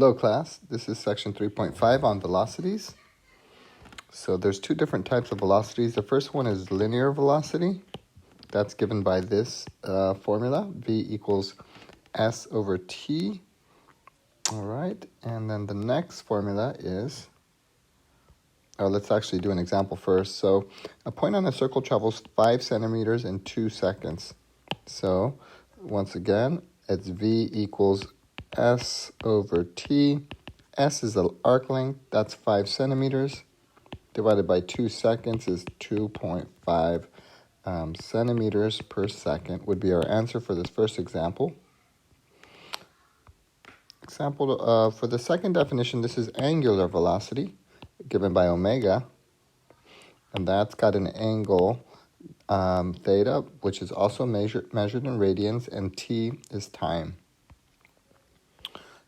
Hello class, this is section 3.5 on velocities. So there's two different types of velocities. The first one is linear velocity. That's given by this formula, v equals s over t. All right, and then the next formula is, let's actually do an example first. So a point on a circle travels 5 centimeters in 2 seconds. So once again, it's v equals s over t. S is the arc length, that's 5 centimeters. Divided by 2 seconds is 2.5 centimeters per second would be our answer for this first example. For the second definition, this is angular velocity given by omega. And that's got an angle theta, which is also measured in radians, and t is time.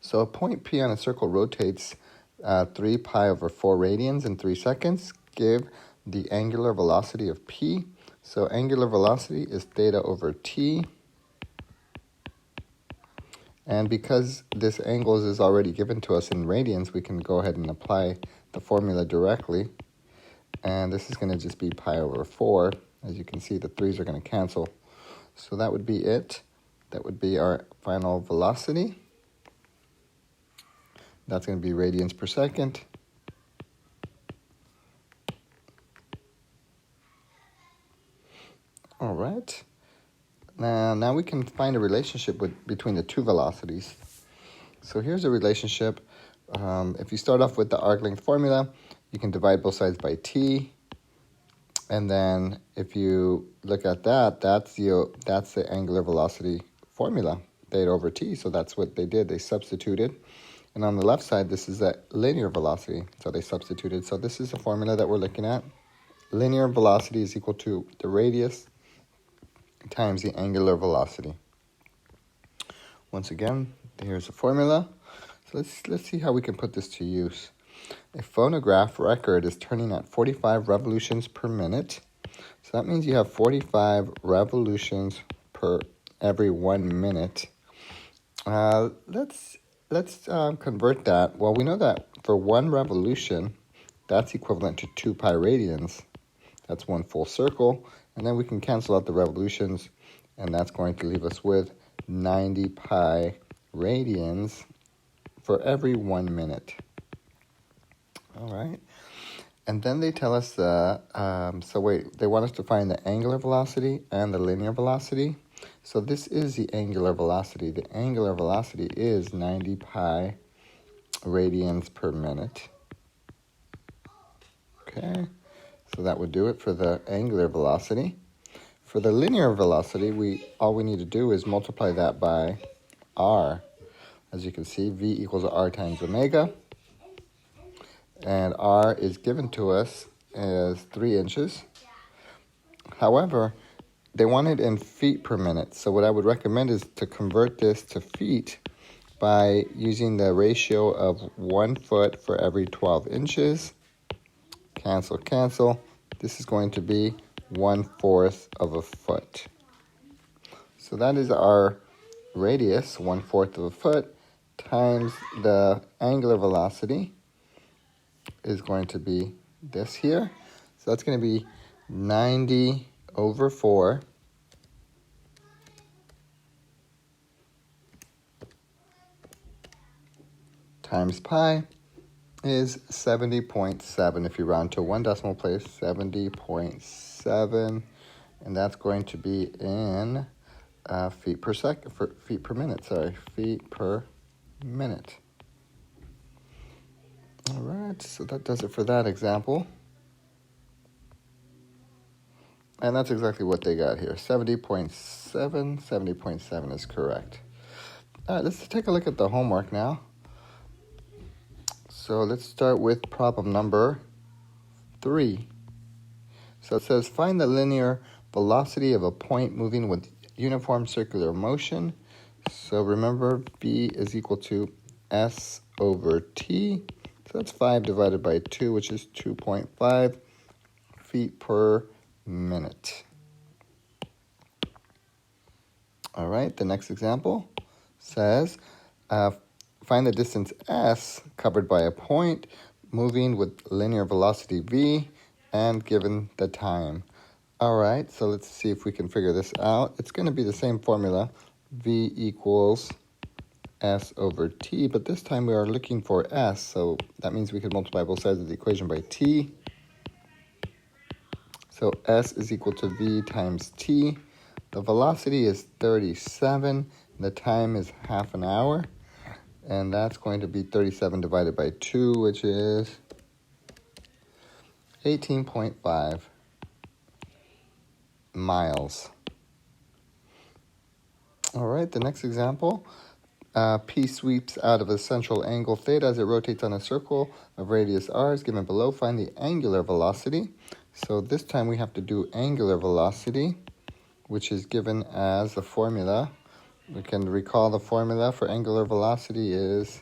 So a point P on a circle rotates 3 pi over 4 radians in 3 seconds. Give the angular velocity of P. So angular velocity is theta over t. And because this angle is already given to us in radians, we can go ahead and apply the formula directly. And this is going to just be pi over 4. As you can see, the 3's are going to cancel. So that would be it. That would be our final velocity. That's going to be radians per second. All right. Now we can find a relationship between the two velocities. So here's a relationship. If you start off with the arc length formula, you can divide both sides by t. And then if you look at that, that's the angular velocity formula, theta over t. So that's what they did. They substituted. And on the left side, this is a linear velocity. So they substituted. So this is the formula that we're looking at. Linear velocity is equal to the radius times the angular velocity. Once again, here's the formula. So let's see how we can put this to use. A phonograph record is turning at 45 revolutions per minute. So that means you have 45 revolutions per every 1 minute. Let's convert that. Well, we know that for 1 revolution, that's equivalent to 2 pi radians. That's 1 full circle. And then we can cancel out the revolutions, and that's going to leave us with 90 pi radians for every 1 minute. All right. And then they tell us they want us to find the angular velocity and the linear velocity. So this is the angular velocity. The angular velocity is 90 pi radians per minute. Okay, so that would do it for the angular velocity. For the linear velocity, all we need to do is multiply that by r. As you can see, v equals r times omega. And r is given to us as 3 inches. However, they want it in feet per minute. So what I would recommend is to convert this to feet by using the ratio of 1 foot for every 12 inches. Cancel, cancel. This is going to be 1/4 of a foot. So that is our radius, 1/4 of a foot, times the angular velocity is going to be this here. So that's going to be 90 over 4 times pi is 70.7. If you round to 1 decimal place, 70.7, and that's going to be in feet per minute. All right, so that does it for that example. And that's exactly what they got here. 70.7 is correct. All right, let's take a look at the homework now. So let's start with problem number 3. So it says, find the linear velocity of a point moving with uniform circular motion. So remember, v is equal to s over t. So that's 5 divided by 2, which is 2.5 feet per minute. All right, the next example says, find the distance s covered by a point moving with linear velocity v and given the time. All right, so let's see if we can figure this out. It's going to be the same formula, v equals s over t, but this time we are looking for s, so that means we could multiply both sides of the equation by t. So s is equal to v times t. The velocity is 37, the time is half an hour, and that's going to be 37 divided by 2, which is 18.5 miles. All right, the next example. P sweeps out of a central angle theta as it rotates on a circle of radius r is given below. Find the angular velocity. So this time we have to do angular velocity, which is given as the formula. We can recall the formula for angular velocity is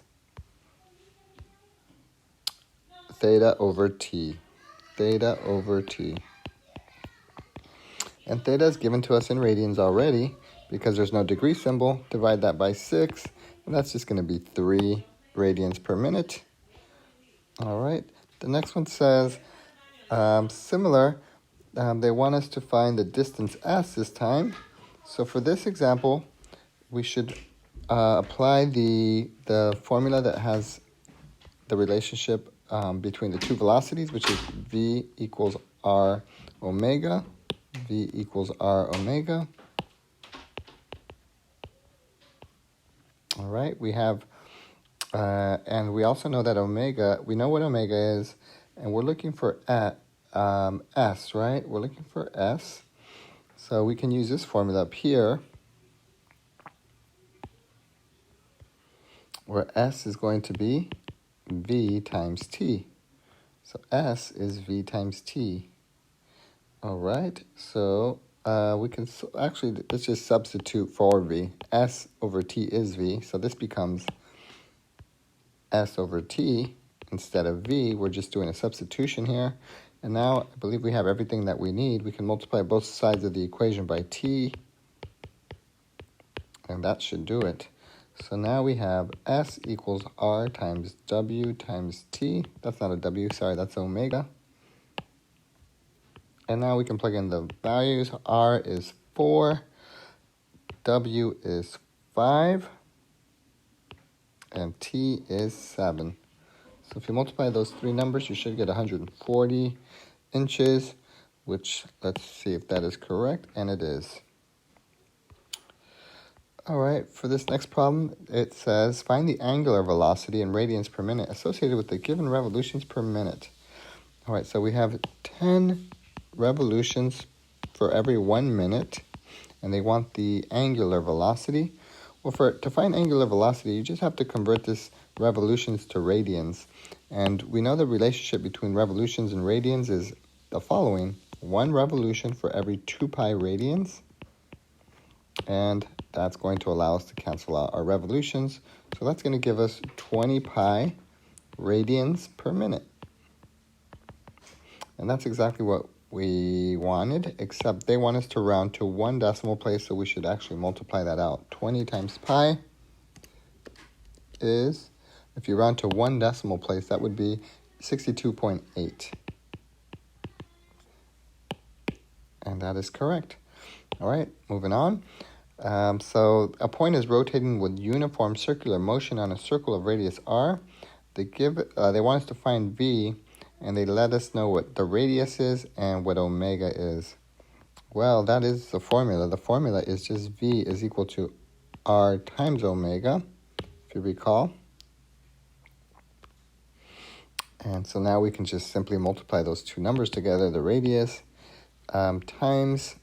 theta over t. Theta over t. And theta is given to us in radians already because there's no degree symbol. Divide that by 6, and that's just going to be 3 radians per minute. All right. The next one says, similar, they want us to find the distance s this time. So for this example, we should apply the formula that has the relationship between the two velocities, which is v equals r omega. V equals r omega. All right, we have, and we also know that omega, we know what omega is, and we're looking for s, right? We're looking for s. So we can use this formula up here, where s is going to be v times t. So s is v times t. All right, so we can actually, let's just substitute for v. S over t is v, so this becomes s over t instead of v. We're just doing a substitution here. And now I believe we have everything that we need. We can multiply both sides of the equation by t, and that should do it. So now we have s equals r times w times t. That's not a w, sorry, that's omega. And now we can plug in the values. R is 4, W is 5, and T is 7. So if you multiply those three numbers, you should get 140 inches, which, let's see if that is correct, and it is. All right, for this next problem, it says, find the angular velocity in radians per minute associated with the given revolutions per minute. All right, so we have 10 revolutions for every 1 minute, and they want the angular velocity. Well, to find angular velocity, you just have to convert this revolutions to radians. And we know the relationship between revolutions and radians is the following: 1 revolution for every 2 pi radians. And that's going to allow us to cancel out our revolutions. So that's going to give us 20 pi radians per minute. And that's exactly what we wanted, except they want us to round to 1 decimal place, so we should actually multiply that out. 20 times pi is, if you round to 1 decimal place, that would be 62.8. And that is correct. All right, moving on. So a point is rotating with uniform circular motion on a circle of radius r. They want us to find v, and they let us know what the radius is and what omega is. Well, that is the formula. The formula is just v is equal to r times omega, if you recall. And so now we can just simply multiply those two numbers together, the radius times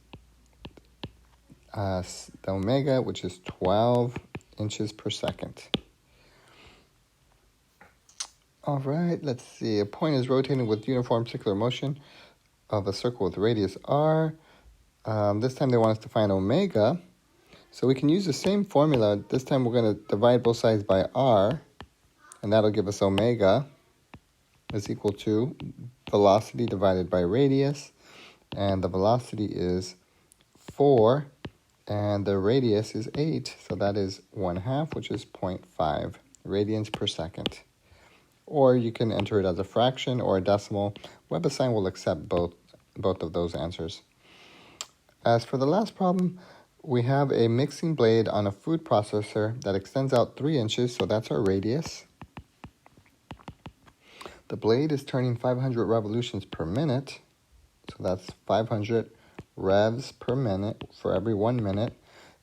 the omega, which is 12 inches per second. All right, let's see. A point is rotating with uniform circular motion of a circle with radius r. This time they want us to find omega. So we can use the same formula. This time we're going to divide both sides by r, and that'll give us omega is equal to velocity divided by radius. And the velocity is 4, and the radius is 8. So that is 1/2, which is 0.5 radians per second. Or you can enter it as a fraction or a decimal. WebAssign will accept both of those answers. As for the last problem, we have a mixing blade on a food processor that extends out 3 inches, so that's our radius. The blade is turning 500 revolutions per minute, so that's 500 revs per minute for every 1 minute.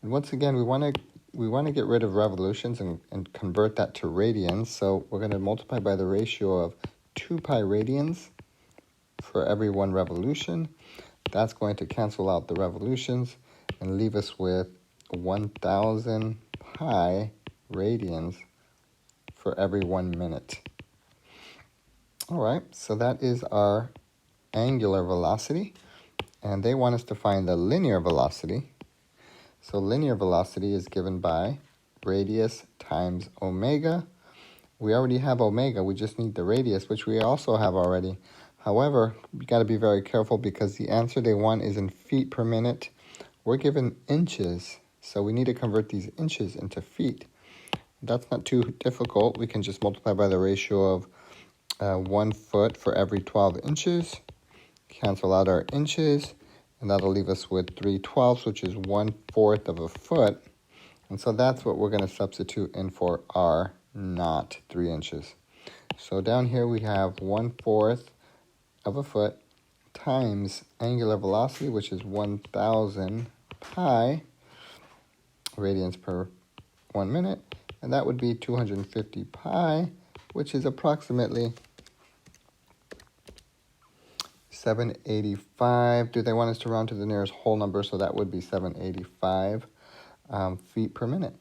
And once again, we want to get rid of revolutions and convert that to radians, so we're going to multiply by the ratio of 2 pi radians for every 1 revolution. That's going to cancel out the revolutions and leave us with 1,000 pi radians for every 1 minute. All right, so that is our angular velocity, and they want us to find the linear velocity. So linear velocity is given by radius times omega. We already have omega, we just need the radius, which we also have already. However, you got to be very careful because the answer they want is in feet per minute. We're given inches, so we need to convert these inches into feet. That's not too difficult. We can just multiply by the ratio of 1 foot for every 12 inches. Cancel out our inches, and that'll leave us with 3/12, which is 1/4 of a foot. And so that's what we're going to substitute in for r, not 3 inches. So down here we have 1/4 of a foot times angular velocity, which is 1,000 pi radians per 1 minute, and that would be 250 pi, which is approximately 785. Do they want us to round to the nearest whole number? So that would be 785 feet per minute.